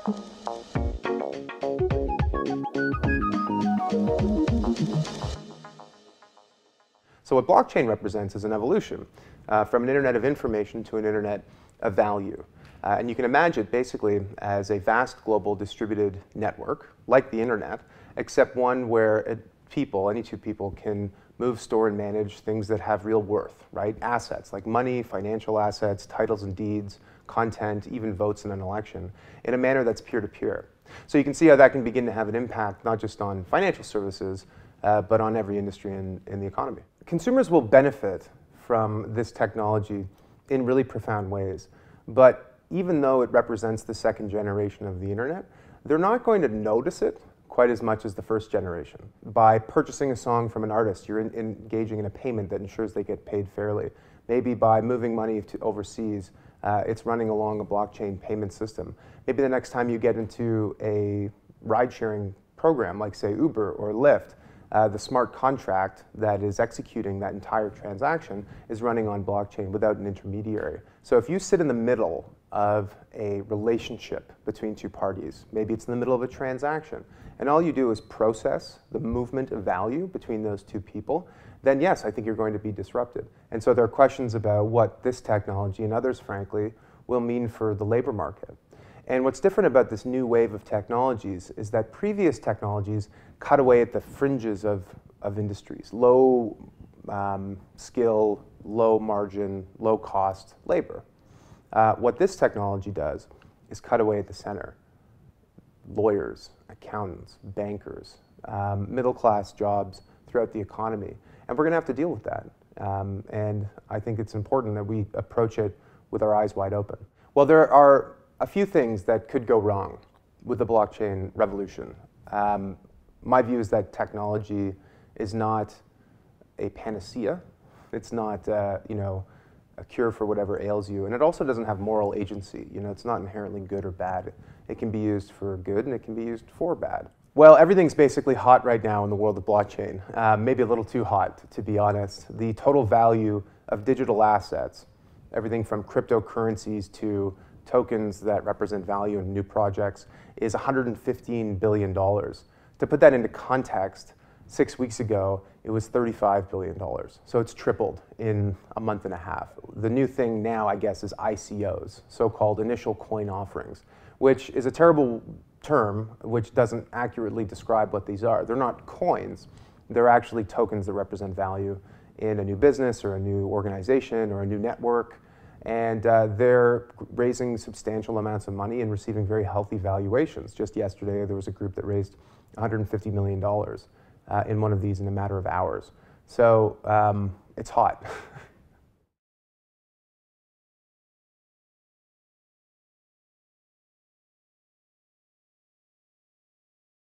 So what blockchain represents is an evolution from an internet of information to an internet of value. And you can imagine it basically as a vast global distributed network, like the internet, except one where any two people can move, store, and manage things that have real worth, right? Assets like money, financial assets, titles and deeds, content, even votes in an election, in a manner that's peer-to-peer. So you can see how that can begin to have an impact not just on financial services, but on every industry in the economy. Consumers will benefit from this technology in really profound ways, but even though it represents the second generation of the internet, they're not going to notice it quite as much as the first generation. By purchasing a song from an artist, you're engaging in a payment that ensures they get paid fairly. Maybe by moving money to overseas, it's running along a blockchain payment system. Maybe the next time you get into a ride-sharing program, like say Uber or Lyft, the smart contract that is executing that entire transaction is running on blockchain without an intermediary. So if you sit in the middle of a relationship between two parties, maybe it's in the middle of a transaction, and all you do is process the movement of value between those two people, then yes, I think you're going to be disrupted. And so there are questions about what this technology and others, frankly, will mean for the labor market. And what's different about this new wave of technologies is that previous technologies cut away at the fringes of industries, low skill, low margin, low cost labor. What this technology does is cut away at the center. Lawyers, accountants, bankers, middle class jobs throughout the economy. And we're going to have to deal with that. And I think it's important that we approach it with our eyes wide open. Well, there are a few things that could go wrong with the blockchain revolution. My view is that technology is not a panacea. It's not, a cure for whatever ails you, and it also doesn't have moral agency. It's not inherently good or bad. It can be used for good, and it can be used for bad. Well, everything's basically hot right now in the world of blockchain. Maybe a little too hot, to be honest. The total value of digital assets, everything from cryptocurrencies to tokens that represent value in new projects, is $115 billion. To put that into context, 6 weeks ago, it was $35 billion. So it's tripled in a month and a half. The new thing now, I guess, is ICOs, so-called initial coin offerings, which is a terrible term which doesn't accurately describe what these are. They're not coins. They're actually tokens that represent value in a new business or a new organization or a new network. And they're raising substantial amounts of money and receiving very healthy valuations. Just yesterday, there was a group that raised $150 million in one of these in a matter of hours. So it's hot.